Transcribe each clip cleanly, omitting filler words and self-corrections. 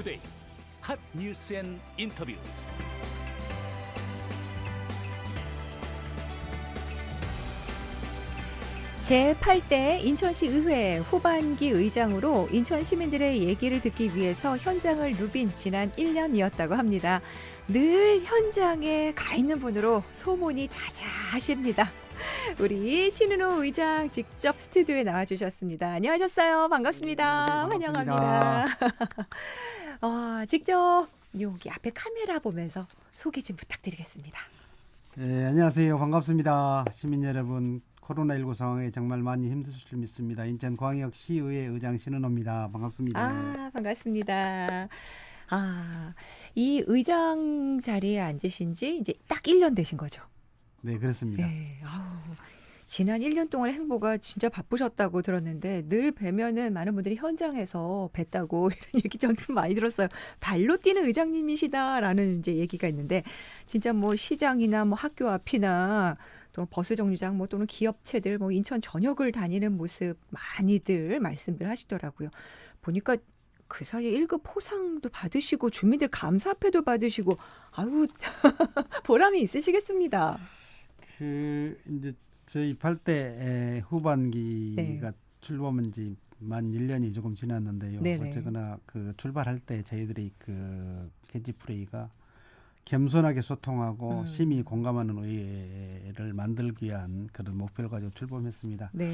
투데이 핫 뉴스 앤 인터뷰. 제8대 인천시 의회 후반기 의장으로 인천 시민들의 얘기를 듣기 위해서 현장을 누빈 지난 1년이었다고 합니다. 늘 현장에 가 있는 분으로 소문이 자자하십니다. 우리 신은호 의장 직접 스튜디오에 나와주셨습니다. 안녕하셨어요. 반갑습니다. 네, 환영합니다. 직접 여기 앞에 카메라 보면서 소개 좀 부탁드리겠습니다. 네, 안녕하세요. 반갑습니다. 시민 여러분, 코로나19 상황에 정말 많이 힘드실 줄 믿습니다. 인천광역시의회 의장 신은호입니다. 반갑습니다. 반갑습니다. 이 의장 자리에 앉으신 지 이제 딱 1년 되신 거죠? 네, 그렇습니다. 네. 지난 1년 동안의 행보가 진짜 바쁘셨다고 들었는데 늘 뵈면은 많은 분들이 현장에서 뵀다고 이런 얘기 좀 많이 들었어요. 발로 뛰는 의장님이시다라는 이제 얘기가 있는데 진짜 뭐 시장이나 뭐 학교 앞이나 또 버스 정류장 뭐 또는 기업체들 뭐 인천 전역을 다니는 모습 많이들 말씀들 하시더라고요. 보니까 그 사이에 1급 포상도 받으시고 주민들 감사패도 받으시고 아유 보람이 있으시겠습니다. 이제 저희 8대 후반기가 네. 출범한 지 만 1년이 조금 지났는데요. 네네. 어쨌거나 그 출발할 때 저희들이 그 캐치프레이가 겸손하게 소통하고 심히 공감하는 의회를 만들기 위한 그런 목표를 가지고 출범했습니다. 네.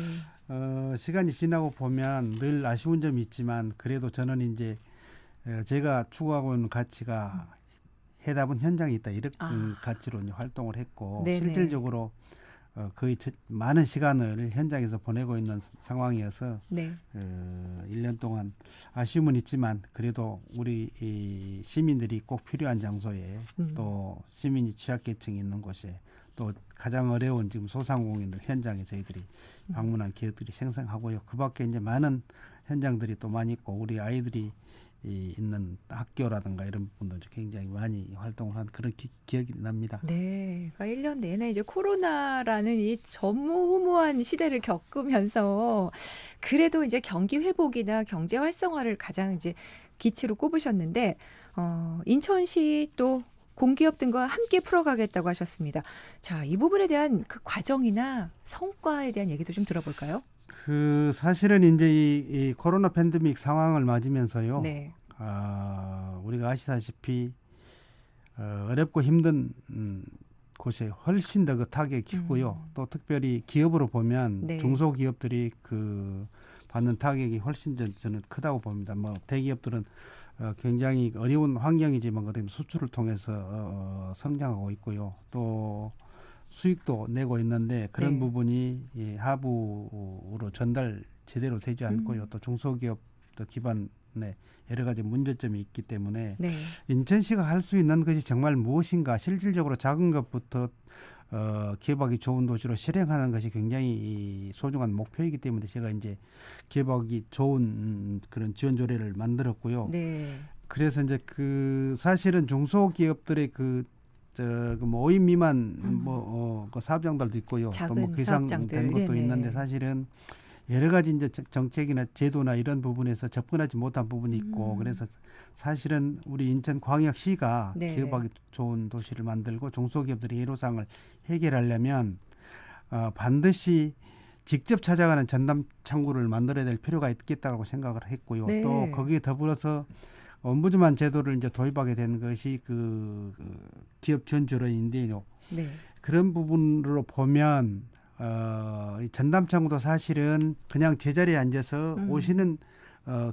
시간이 지나고 보면 늘 아쉬운 점이 있지만 그래도 저는 이제 제가 추구하고 있는 가치가 해답은 현장에 있다 이런 가치로 이제 활동을 했고 네네. 실질적으로 거의 많은 시간을 현장에서 보내고 있는 상황이어서 네. 1년 동안 아쉬움은 있지만 그래도 우리 이 시민들이 꼭 필요한 장소에 또 시민이 취약계층이 있는 곳에 또 가장 어려운 지금 소상공인들 현장에 저희들이 방문한 기업들이 생성하고요. 그 밖에 이제 많은 현장들이 또 많이 있고 우리 아이들이 있는 학교라든가 이런 부분도 굉장히 많이 활동을 한 그런 기억이 납니다. 네. 그러니까 1년 내내 이제 코로나라는 이 전무후무한 시대를 겪으면서 그래도 이제 경기 회복이나 경제 활성화를 가장 이제 기치로 꼽으셨는데 인천시 또 공기업 등과 함께 풀어가겠다고 하셨습니다. 자, 이 부분에 대한 그 과정이나 성과에 대한 얘기도 좀 들어볼까요? 사실은 이제 이 코로나 팬데믹 상황을 맞으면서요. 네. 우리가 아시다시피 어렵고 힘든 곳에 훨씬 더 그 타격이 크고요. 또 특별히 기업으로 보면 네. 중소기업들이 그 받는 타격이 훨씬 저는 크다고 봅니다. 뭐 대기업들은 굉장히 어려운 환경이지만 그래도 수출을 통해서 성장하고 있고요. 또 수익도 내고 있는데 그런 네. 부분이 하부로 전달 제대로 되지 않고요. 또 중소기업 기반에 여러 가지 문제점이 있기 때문에 네. 인천시가 할 수 있는 것이 정말 무엇인가 실질적으로 작은 것부터 기업하기 좋은 도시로 실행하는 것이 굉장히 소중한 목표이기 때문에 제가 이제 기업하기 좋은 그런 지원 조례를 만들었고요. 네. 그래서 이제 사실은 중소기업들의 뭐 5인 미만 그 사업장들도 있고요. 또 뭐 작은 귀상된 사업장들. 것도 네네. 있는데 사실은 여러 가지 이제 정책이나 제도나 이런 부분에서 접근하지 못한 부분이 있고 그래서 사실은 우리 인천광역시가 네. 기업하기 좋은 도시를 만들고 중소기업들의 애로사항을 해결하려면 반드시 직접 찾아가는 전담 창구를 만들어야 될 필요가 있겠다고 생각을 했고요. 네. 또 거기에 더불어서 ombudsman 제도를 이제 도입하게 된 것이 그 기업 지원 조례인데요. 네. 그런 부분으로 보면 이 전담 창구도 사실은 그냥 제자리에 앉아서 오시는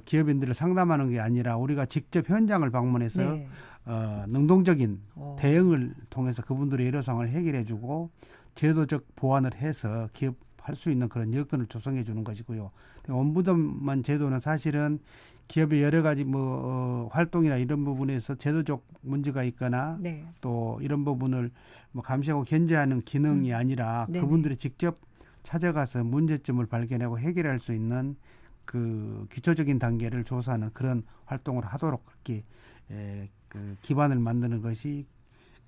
기업인들을 상담하는 게 아니라 우리가 직접 현장을 방문해서 네. 능동적인 대응을 통해서 그분들의 애로사항을 해결해주고 제도적 보완을 해서 기업할 수 있는 그런 여건을 조성해 주는 것이고요. ombudsman 제도는 사실은 기업의 여러 가지 활동이나 이런 부분에서 제도적 문제가 있거나 네. 또 이런 부분을 감시하고 견제하는 기능이 아니라 네네. 그분들이 직접 찾아가서 문제점을 발견하고 해결할 수 있는 그 기초적인 단계를 조사하는 그런 활동을 하도록 그렇게 그 기반을 만드는 것이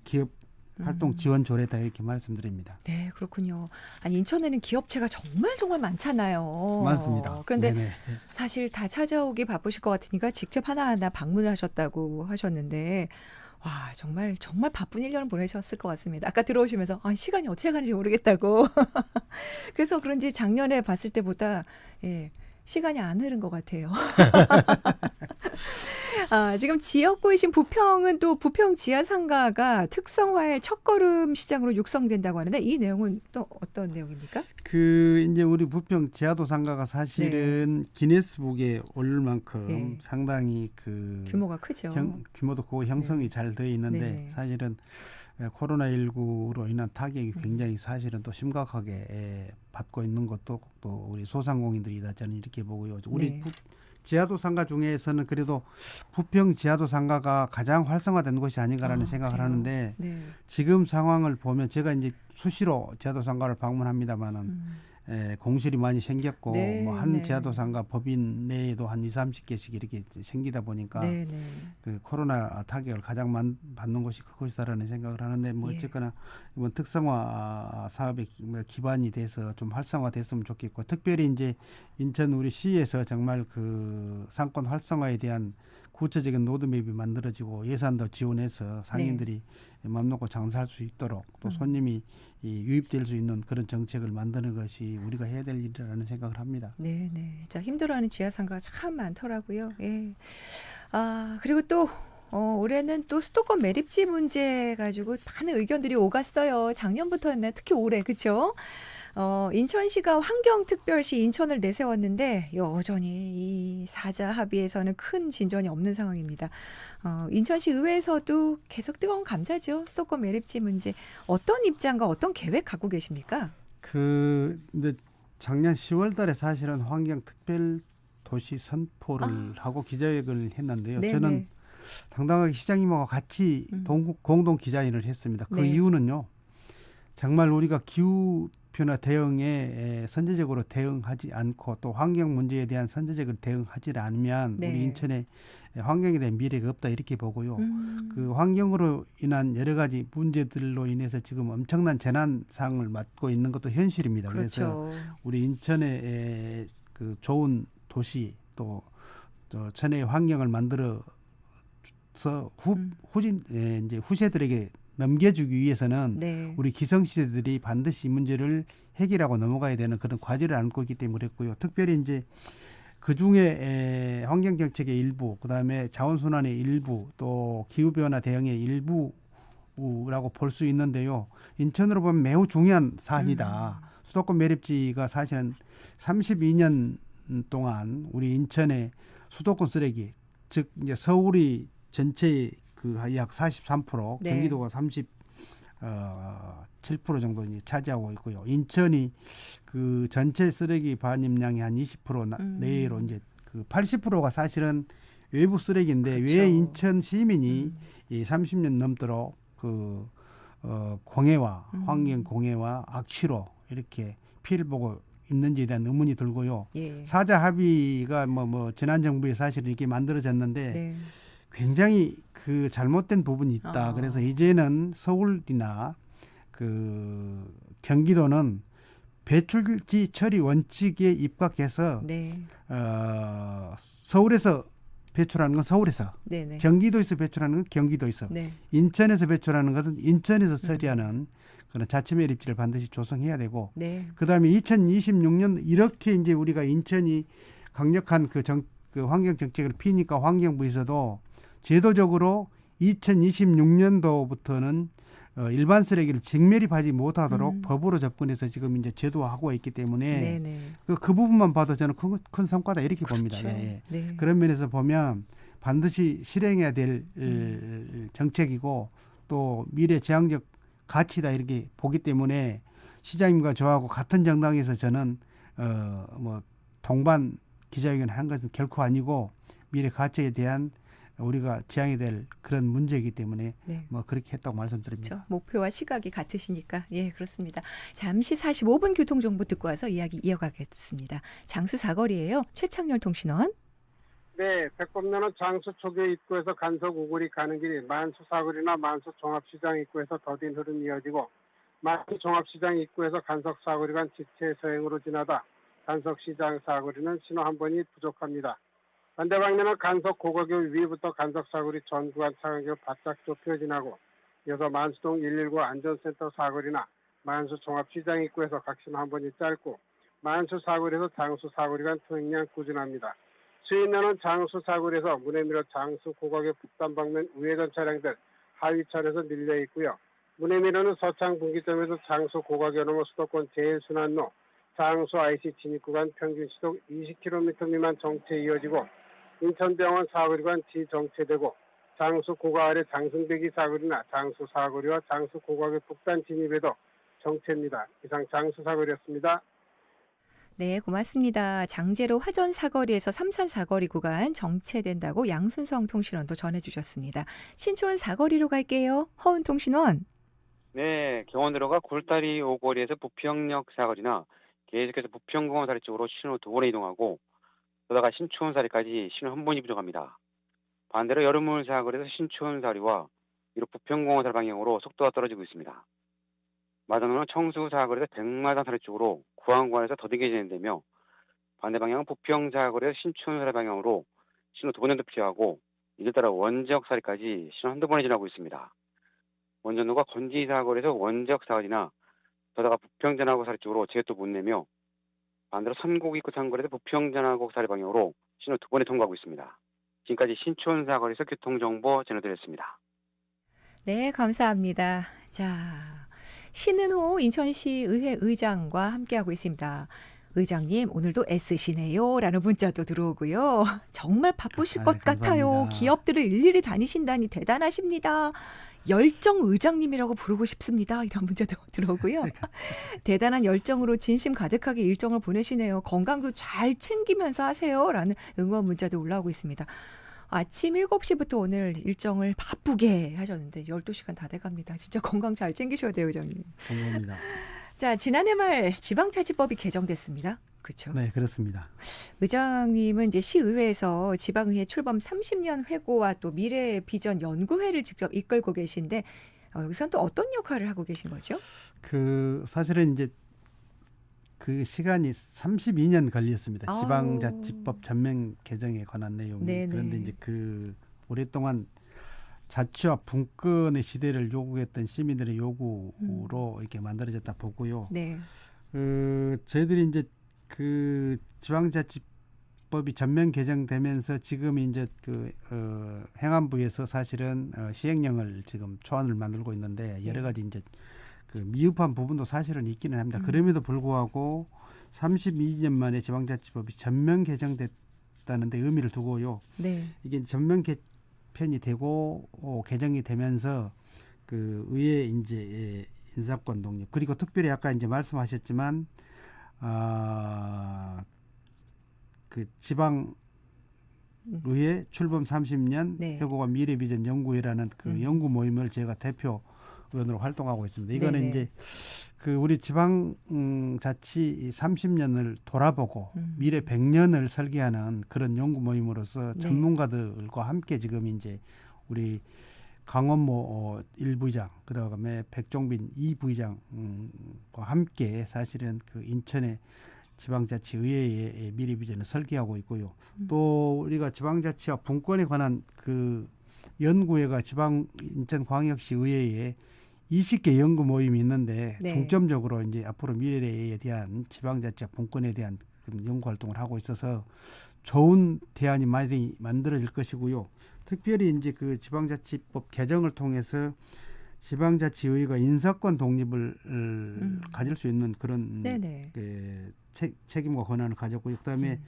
기업 활동 지원 조례다 이렇게 말씀드립니다. 네, 그렇군요. 아니 인천에는 기업체가 정말 많잖아요. 많습니다. 그런데 네네. 사실 다 찾아오기 바쁘실 것 같으니까 직접 하나하나 방문을 하셨다고 하셨는데 와 정말 바쁜 1년을 보내셨을 것 같습니다. 아까 들어오시면서 시간이 어떻게 가는지 모르겠다고. 그래서 그런지 작년에 봤을 때보다 시간이 안 흐른 것 같아요. 지금 지역구이신 부평은 또 부평 지하상가가 특성화의 첫걸음 시장으로 육성된다고 하는데 이 내용은 또 어떤 내용입니까? 이제 우리 부평 지하도 상가가 사실은 기네스북에 오를 만큼 상당히 규모가 크죠. 규모도 크고 형성이 잘 되어 있는데 네. 사실은 코로나19로 인한 타격이 굉장히 사실은 또 심각하게 받고 있는 것도 또 우리 소상공인들이다 저는 이렇게 보고요. 우리 지하도 상가 중에서는 그래도 부평 지하도 상가가 가장 활성화된 곳이 아닌가라는 생각을 하는데 지금 상황을 보면 제가 이제 수시로 지하도 상가를 방문합니다만은 공실이 많이 생겼고 뭐 한 지하도 상가 법인 내에도 한 20-30개씩 이렇게 생기다 보니까 그 코로나 타격을 가장 받는 곳이 그곳이다라는 생각을 하는데 뭐 어쨌거나 이번 특성화 사업의 기반이 돼서 좀 활성화됐으면 좋겠고 특별히 이제 인천 우리 시에서 정말 그 상권 활성화에 대한 구체적인 로드맵이 만들어지고 예산도 지원해서 상인들이 맘 놓고 장사할 수 있도록 또 손님이 유입될 수 있는 그런 정책을 만드는 것이 우리가 해야 될 일이라는 생각을 합니다. 네. 자, 힘들어하는 지하상가가 참 많더라고요. 그리고 또 올해는 또 수도권 매립지 문제 가지고 많은 의견들이 오갔어요. 작년부터였나요? 특히 올해 그렇죠? 인천시가 환경특별시 인천을 내세웠는데 여전히 이 사자 합의에서는 큰 진전이 없는 상황입니다. 인천시 의회에서도 계속 뜨거운 감자죠. 수도권 매립지 문제. 어떤 입장과 어떤 계획 갖고 계십니까? 이제 작년 10월 달에 사실은 환경특별도시 선포를 하고 기자회견을 했는데요. 저는 당당하게 시장님하고 같이 공동 기자회견을 했습니다. 그 이유는요. 정말 우리가 기후변화 대응에 선제적으로 대응하지 않고 또 환경 문제에 대한 선제적으로 대응하지 않으면 우리 인천에 환경에 대한 미래가 없다 이렇게 보고요. 그 환경으로 인한 여러 가지 문제들로 인해서 지금 엄청난 재난상을 맞고 있는 것도 현실입니다. 그래서 우리 인천의 그 좋은 도시 또 천혜의 환경을 만들어서 이제 후세들에게 넘겨주기 위해서는 우리 기성시대들이 반드시 이 문제를 해결하고 넘어가야 되는 그런 과제를 안고 있기 때문에 그랬고요. 특별히 이제 그중에 환경정책의 일부, 그다음에 자원순환의 일부, 또 기후변화 대응의 일부라고 볼 수 있는데요. 인천으로 보면 매우 중요한 사안이다. 수도권 매립지가 사실은 32년 동안 우리 인천의 수도권 쓰레기, 즉 이제 서울이 전체의 그 약 43%, 경기도가 37% 정도 이제 차지하고 있고요. 인천이 그 전체 쓰레기 반입량이 한 20% 내외로 이제 그 80%가 사실은 외부 쓰레기인데 왜 인천 시민이 이 30년 넘도록 그 공해와 환경 공해와 악취로 이렇게 피해를 보고 있는지에 대한 의문이 들고요. 사자 합의가 뭐 지난 정부에 사실 이렇게 만들어졌는데 굉장히 그 잘못된 부분이 있다. 그래서 이제는 서울이나 그 경기도는 배출지 처리 원칙에 입각해서 서울에서 배출하는 건 서울에서, 경기도에서 배출하는 건 경기도에서, 인천에서 배출하는 것은 인천에서 처리하는 그런 자치 매립지를 반드시 조성해야 되고, 그다음에 2026년 이렇게 이제 우리가 인천이 강력한 그 환경 정책을 피니까 환경부에서도 제도적으로 2026년도부터는 일반 쓰레기를 직매립하지 못하도록 법으로 접근해서 지금 이제 제도화하고 있기 때문에 그 부분만 봐도 저는 큰 성과다 이렇게 봅니다. 그런 면에서 보면 반드시 실행해야 될 정책이고 또 미래 지향적 가치다 이렇게 보기 때문에 시장님과 저하고 같은 정당에서 저는 뭐 동반 기자회견을 한 것은 결코 아니고 미래 가치에 대한 우리가 지향해야 될 그런 문제이기 때문에 뭐 그렇게 했다고 말씀드립니다. 그렇죠. 목표와 시각이 같으시니까 그렇습니다. 잠시 45분 교통정보 듣고 와서 이야기 이어가겠습니다. 장수 사거리예요. 최창렬 통신원. 네, 배꼽면은 장수 초교 입구에서 간석 우구리 가는 길이 만수 사거리나 만수 종합시장 입구에서 더딘 흐름이 이어지고 만수 종합시장 입구에서 간석 사거리 간 지체 서행으로 지나다 간석시장 사거리는 신호 한 번이 부족합니다. 반대 방면은 간석 고가교 위부터 간석 사거리 전 구간 차간교 바짝 좁혀 지나고 이어서 만수동 119 안전센터 사거리나 만수 종합시장 입구에서 각신호 한 번이 짧고 만수 사거리에서 장수 사거리 간 통행량 꾸준합니다. 수인로는 장수 사거리에서 문해미로 장수 고가교 북단 방면 우회전 차량들 하위 차로에서 밀려 있고요. 문해미로는 서창 분기점에서 장수 고가교 넘어 수도권 제일순환로 장수 IC 진입 구간 평균 시속 20km 미만 정체 이어지고 인천병원 사거리 간 지정체되고 장수 고가 아래 장승대기 사거리나 장수 사거리와 장수 고가교 북단 진입에도 정체입니다. 이상 장수 사거리였습니다. 네, 고맙습니다. 장제로 화전 사거리에서 삼산 사거리 구간 정체된다고 양순성 통신원도 전해주셨습니다. 신촌 사거리로 갈게요. 허은 통신원. 네, 경원으로가 골다리 오거리에서 부평역 사거리나 계속해서 부평공원 사리 쪽으로 신호 2번에 이동하고 그러다가 신촌 사리까지 신호 한 번이 부족합니다. 반대로 여름물 사거리에서 신촌 사리와 위로 부평공원 사리 방향으로 속도가 떨어지고 있습니다. 마당로는 청수 사거리에서 백마당 사리 쪽으로 구항구간에서 더디게 진행되며 반대 방향은 부평 사거리에서 신촌 사리 방향으로 신호 2번 정도 필요하고 이를 따라 원적 사리까지 신호 한두 번에 지나고 있습니다. 원전로가 건지 사거리에서 원적 사거리나 그러다가 부평전화국 사리 쪽으로 제또 못 내며 반대로 선곡 입구 상거리에서 부평전화국 사리 방향으로 신호 2번에 통과하고 있습니다. 지금까지 신촌 사거리에서 교통정보 전해드렸습니다. 네, 감사합니다. 자, 신은호 인천시 의회 의장과 함께하고 있습니다. 의장님, 오늘도 애쓰시네요. 라는 문자도 들어오고요. 정말 바쁘실 것 같아요. 감사합니다. 기업들을 일일이 다니신다니 대단하십니다. 열정 의장님이라고 부르고 싶습니다. 이런 문자도 들어오고요. 대단한 열정으로 진심 가득하게 일정을 보내시네요. 건강도 잘 챙기면서 하세요. 라는 응원 문자도 올라오고 있습니다. 아침 7시부터 오늘 일정을 바쁘게 하셨는데 12시간 다 돼갑니다. 진짜 건강 잘 챙기셔야 돼요, 의장님. 감사합니다. 자, 지난해 말 지방자치법이 개정됐습니다. 그렇죠? 네, 그렇습니다. 의장님은 이제 시의회에서 지방의회 출범 30년 회고와 또 미래 비전 연구회를 직접 이끌고 계신데 여기서는 또 어떤 역할을 하고 계신 거죠? 그 사실은 이제 그 시간이 32년 걸렸습니다. 아우. 지방자치법 전면 개정에 관한 내용이. 네네. 그런데 이제 그 오랫동안 자치와 분권의 시대를 요구했던 시민들의 요구로 이렇게 만들어졌다 보고요. 네. 저희들이 이제 그 지방자치법이 전면 개정되면서 지금 이제 그 행안부에서 사실은 시행령을 지금 초안을 만들고 있는데 여러 가지 이제 그 미흡한 부분도 사실은 있기는 합니다. 그럼에도 불구하고 32년 만에 지방자치법이 전면 개정됐다는 데 의미를 두고요. 네. 이게 전면 개편이 되고 개정이 되면서 그 의회 이제 인사권 독립 그리고 특별히 아까 이제 말씀하셨지만 그 지방 의회 출범 30년 네. 회고가 미래비전 연구회라는 그 연구 모임을 제가 대표 의원으로 활동하고 있습니다. 이거는 네네. 이제 그 우리 지방 자치 30년을 돌아보고 미래 100년을 설계하는 그런 연구 모임으로서 네. 전문가들과 함께 지금 이제 우리 강원모 1부의장 그다음에 백종빈 2부의장과 함께 사실은 그 인천의 지방자치의회의 미래 비전을 설계하고 있고요. 또 우리가 지방자치와 분권에 관한 그 연구회가 지방 인천광역시 의회에 20개 연구 모임이 있는데 네. 중점적으로 이제 앞으로 미래에 대한 지방자치와 분권에 대한 연구 활동을 하고 있어서 좋은 대안이 많이 만들어질 것이고요. 특별히 이제 그 지방자치법 개정을 통해서 지방자치의회가 인사권 독립을 가질 수 있는 그런 네네. 그 책임과 권한을 가졌고요. 그다음에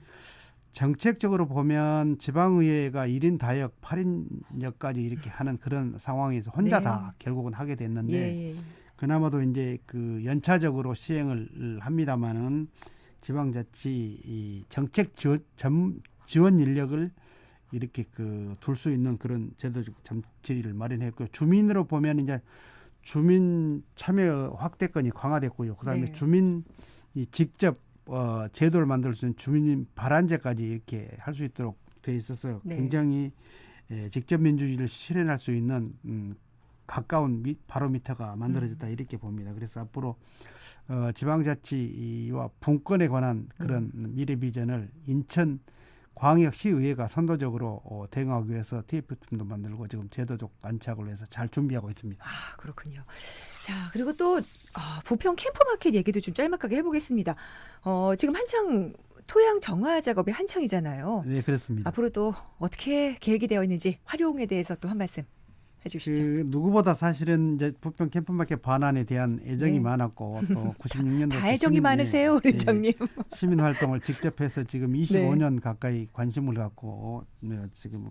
정책적으로 보면 지방의회가 1인 다역 8인역까지 이렇게 하는 그런 상황에서 혼자 네. 다 결국은 하게 됐는데 예, 예. 그나마도 이제 그 연차적으로 시행을 합니다마는 지방자치 이 정책 지원 인력을 이렇게 그 둘 수 있는 그런 제도적 장치를 마련했고요. 주민으로 보면 이제 주민 참여 확대권이 강화됐고요. 그다음에 네. 주민이 직접 제도를 만들 수 있는 주민 발안제까지 이렇게 할 수 있도록 돼 있어서 네. 굉장히 직접 민주주의를 실현할 수 있는 가까운 바로미터가 만들어졌다 이렇게 봅니다. 그래서 앞으로 지방자치와 분권에 관한 그런 미래 비전을 인천 광역시의회가 선도적으로 대응하기 위해서 TF팀도 만들고 지금 제도적 안착을 해서 잘 준비하고 있습니다. 아, 그렇군요. 자, 그리고 또 부평 캠프마켓 얘기도 좀 짤막하게 해보겠습니다. 지금 한창 토양 정화 작업이 한창이잖아요. 네, 그렇습니다. 앞으로 또 어떻게 계획이 되어 있는지 활용에 대해서 또 한 말씀 해주시죠. 누구보다 사실은 이제 부평 캠프마켓 반환에 대한 애정이 네. 많았고 또 96년도 다 애정이 많으세요, 우리 의장님. 시민 활동을 직접 해서 지금 25년 가까이 관심을 갖고 지금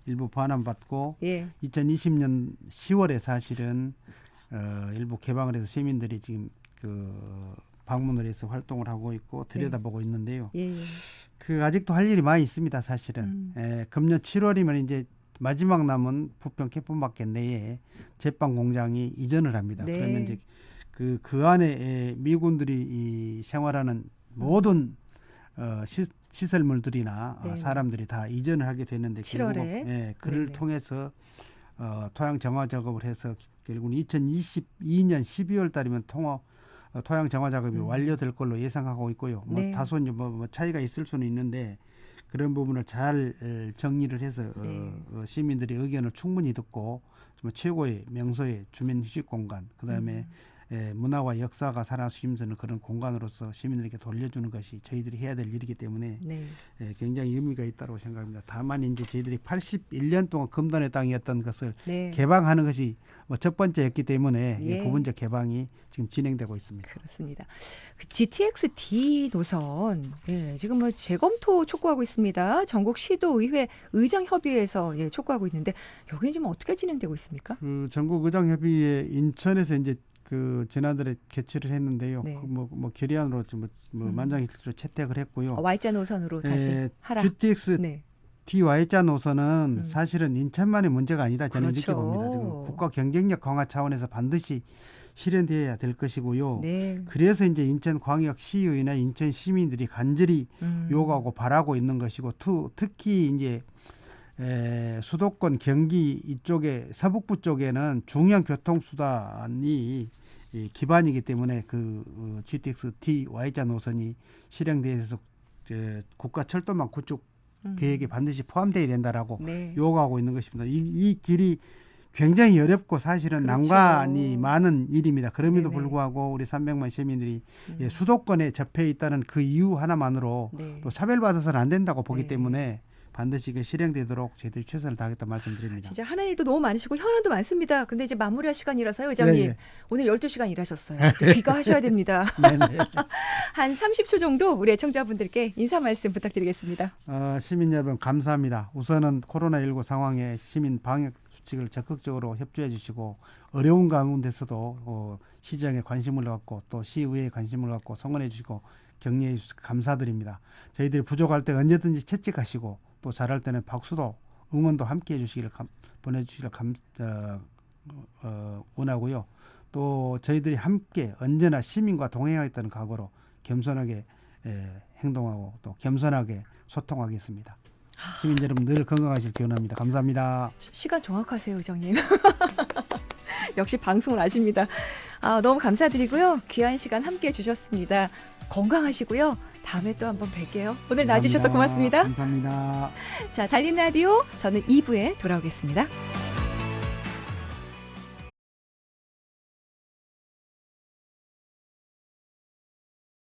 일부 반환받고 예. 2020년 10월에 사실은 일부 개방을 해서 시민들이 지금 방문을 해서 활동을 하고 있고 들여다보고 있는데요. 예. 아직도 할 일이 많이 있습니다, 사실은. 금년 7월이면 이제 마지막 남은 부평 캠프마켓 내에 제빵 공장이 이전을 합니다. 네. 그러면 이제 그 안에 미군들이 생활하는 모든 시설물들이나 네. 사람들이 다 이전을 하게 되는데 7월에 그를 네네. 통해서 토양 정화 작업을 해서 결국은 2022년 12월 달이면 토양 정화 작업이 완료될 걸로 예상하고 있고요. 네. 다소 이제 뭐 차이가 있을 수는 있는데 그런 부분을 잘 정리를 해서 네. 시민들의 의견을 충분히 듣고 정말 최고의 명소의 주민 휴식 공간, 그다음에 문화와 역사가 살아 숨쉬는 그런 공간으로서 시민들에게 돌려주는 것이 저희들이 해야 될 일이기 때문에 네. 굉장히 의미가 있다고 생각합니다. 다만 이제 저희들이 81년 동안 금단의 땅이었던 것을 네. 개방하는 것이 첫 번째였기 때문에 예. 부분적 개방이 지금 진행되고 있습니다. 그렇습니다. GTX-D 노선 지금 뭐 재검토 촉구하고 있습니다. 전국 시도의회 의장협의회에서 촉구하고 있는데 여기는 지금 어떻게 진행되고 있습니까? 전국 의장협의회 인천에서 이제 지난달에 개최를 했는데요. 네. 뭐 결의안으로 좀 만장일치로 채택을 했고요. Y자 노선으로 다시 하라. GTX 네. D Y자 노선은 사실은 인천만의 문제가 아니다 저는 그렇죠. 이렇게 봅니다. 지금 국가 경쟁력 강화 차원에서 반드시 실현되어야 될 것이고요. 네. 그래서 이제 인천광역시의회나 인천 시민들이 간절히 요구하고 바라고 있는 것이고 특히 이제 수도권 경기 이쪽에 서북부 쪽에는 중요한 교통수단이 기반이기 때문에 GTX D Y자 노선이 실행돼서 국가 철도망 구축 계획에 반드시 포함되어야 된다라고 네. 요구하고 있는 것입니다. 이 길이 굉장히 어렵고 사실은 그렇죠. 난관이 많은 일입니다. 그럼에도 네네. 불구하고 우리 300만 시민들이 수도권에 접해 있다는 그 이유 하나만으로 네. 또 차별받아서는 안 된다고 보기 네. 때문에 반드시 실행되도록 저희들이 최선을 다하겠다 말씀드립니다. 진짜 하는 일도 너무 많으시고 현안도 많습니다. 근데 이제 마무리할 시간이라서요, 의장님. 네. 오늘 12시간 일하셨어요. 이제 귀가하셔야 됩니다. 네네. 한 30초 정도 우리 애청자분들께 인사 말씀 부탁드리겠습니다. 시민 여러분 감사합니다. 우선은 코로나19 상황에 시민 방역 수칙을 적극적으로 협조해 주시고 어려운 가운데서도 시정에 관심을 갖고 또 시의회에 관심을 갖고 성원해 주시고 격려해 주셔서 감사드립니다. 저희들이 부족할 때 언제든지 채찍하시고 또 잘할 때는 박수도 응원도 함께 해주시기를 보내주시기를 원하고요. 또 저희들이 함께 언제나 시민과 동행하겠다는 각오로 겸손하게 행동하고 또 겸손하게 소통하겠습니다. 시민 여러분 늘 건강하실 기원합니다. 감사합니다. 시간 정확하세요, 의장님. 역시 방송을 아십니다. 너무 감사드리고요. 귀한 시간 함께 해주셨습니다. 건강하시고요. 다음에 또 한번 뵐게요. 오늘 나와주셔서 고맙습니다. 감사합니다. 자, 달린 라디오 저는 2부에 돌아오겠습니다.